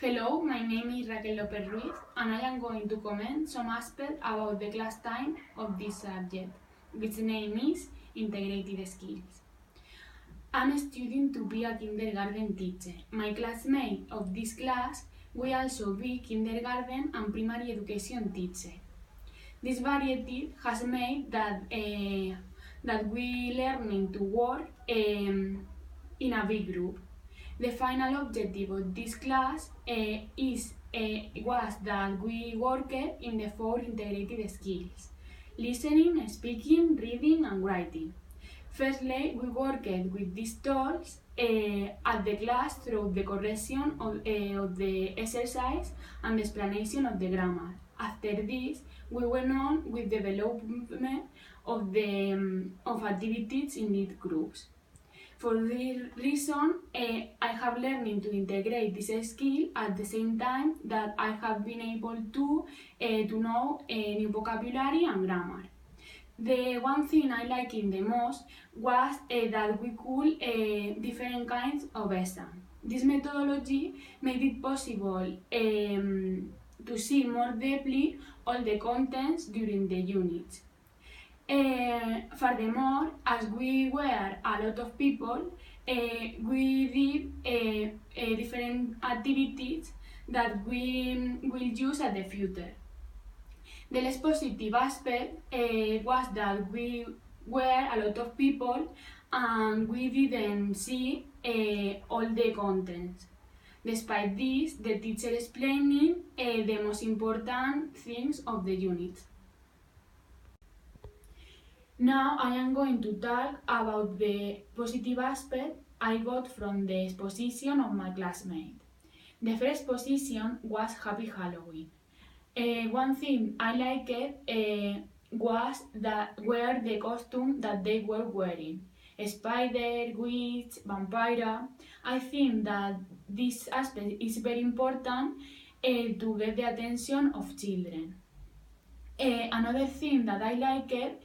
Hello, my name is Raquel López Ruiz, and I am going to comment some aspects about the class time of this subject, which name is Integrated Skills. I'm studying to be a kindergarten teacher. My classmate of this class will also be kindergarten and primary education teacher. This variety has made that we learning to work in a big group. The final objective of this class was that we worked in the 4 integrated skills: listening, speaking, reading, and writing. Firstly, we worked with these tools at the class through the correction of the exercise and the explanation of the grammar. After this, we went on with the development of activities in these groups. For this reason, I have learned to integrate this skill at the same time that I have been able to know new vocabulary and grammar. The one thing I liked the most was that we could different kinds of exam. This methodology made it possible to see more deeply all the contents during the units. Furthermore, as we were a lot of people, we did different activities that we will use at the future. The less positive aspect was that we were a lot of people and we didn't see all the contents. Despite this, the teacher explaining the most important things of the unit. Now I am going to talk about the positive aspect I got from the exposition of my classmate. The first exposition was Happy Halloween. One thing I liked was the costume that they were wearing. Spider, witch, vampire. I think that this aspect is very important to get the attention of children. Another thing that I liked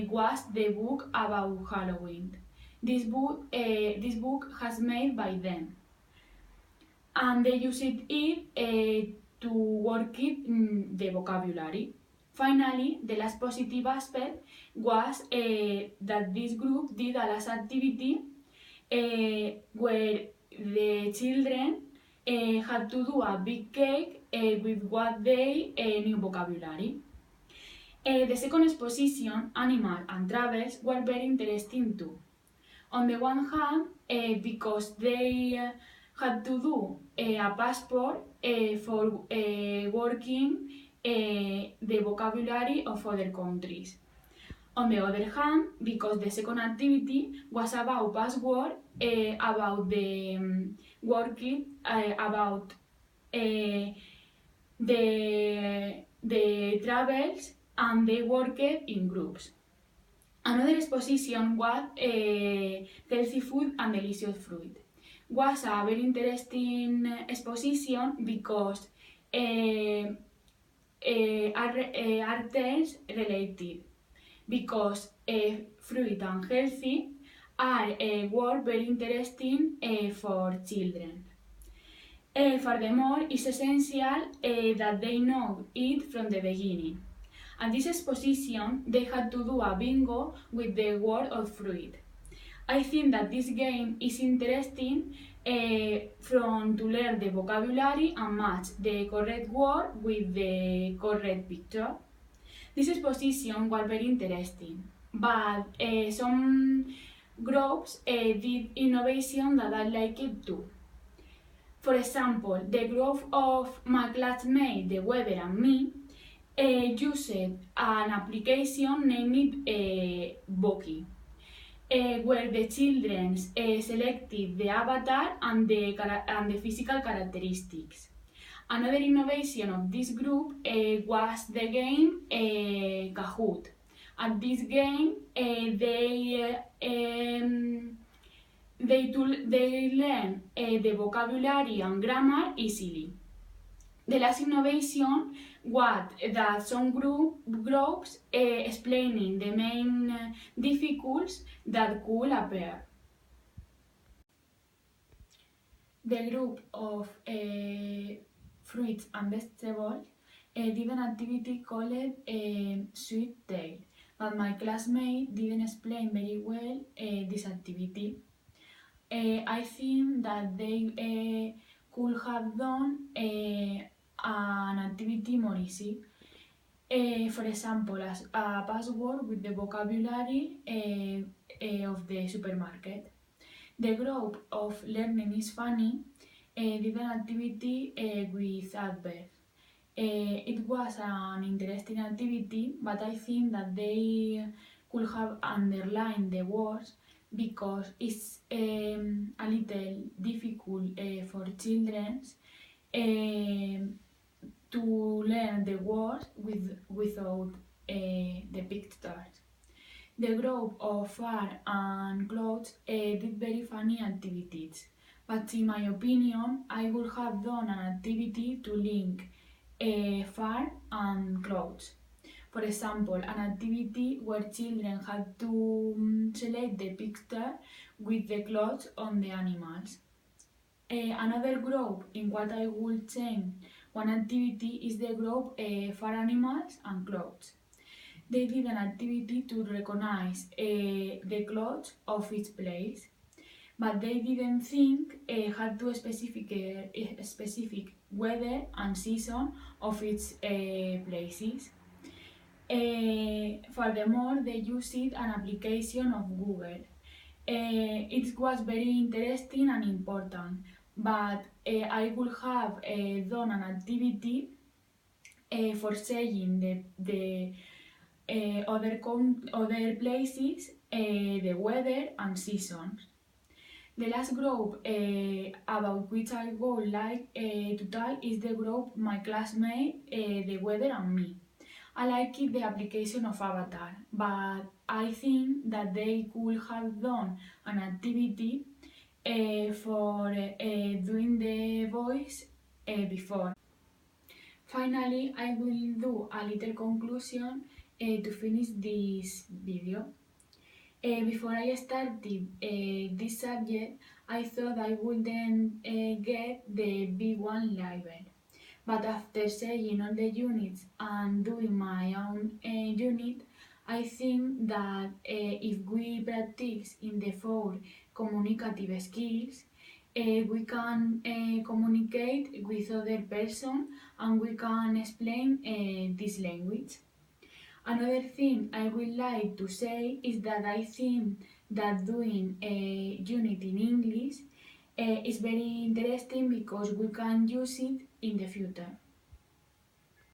was the book about Halloween. This book has made by them, and they used it to work the vocabulary. Finally, the last positive aspect was that this group did a last activity where the children had to do a big cake with what they knew vocabulary. The second exposition, Animal and Travels, were very interesting too. On the one hand, because they had to do a passport for working the vocabulary of other countries. On the other hand, because the second activity was about password, about the working, about the travels, and they worked in groups. Another exposition was healthy food and delicious fruit. Was a very interesting exposition because are terms related, because fruit and healthy are word very interesting for children. Furthermore, it's essential that they know it from the beginning. At this exposition, they had to do a bingo with the word of fruit. I think that this game is interesting to learn the vocabulary and match the correct word with the correct picture. This exposition was very interesting, but some groups did innovation that I liked it too. For example, the group of my classmate, the weather and me, used an application named Boki, where the children selected the avatar and the physical characteristics. Another innovation of this group was the game Kahoot. At this game, they learn the vocabulary and grammar easily. The last innovation was that some groups explaining the main difficulties that could appear. The group of fruits and vegetables, did an activity called Sweet Tail, but my classmate didn't explain very well this activity. I think that they could have done an activity more easy. For example, as a password with the vocabulary of the supermarket. The group of learning is funny did an activity with adverbs. It was an interesting activity, but I think that they could have underlined the words because it's a little difficult for children to learn the words without the pictures. The group of fur and clothes did very funny activities, but in my opinion, I would have done an activity to link fur and clothes. For example, an activity where children had to select the picture with the clothes on the animals. Another group in what I would change one activity is the group for animals and clothes. They did an activity to recognize the clothes of each place, but they didn't think how to specific weather and season of each places. Furthermore, they used an application of Google. It was very interesting and important, but I would have done an activity for saying the other places, the weather and seasons. The last group about which I would like to talk is the group my classmate, the weather and me. I like the application of Avatar, but I think that they could have done an activity for doing the voice before. Finally, I will do a little conclusion to finish this video. Before I started this subject, I thought I wouldn't get the B1 level. But after saying all the units and doing my own unit, I think that if we practice in the 4 communicative skills, we can communicate with other person and we can explain this language. Another thing I would like to say is that I think that doing a unit in English is very interesting because we can use it in the future.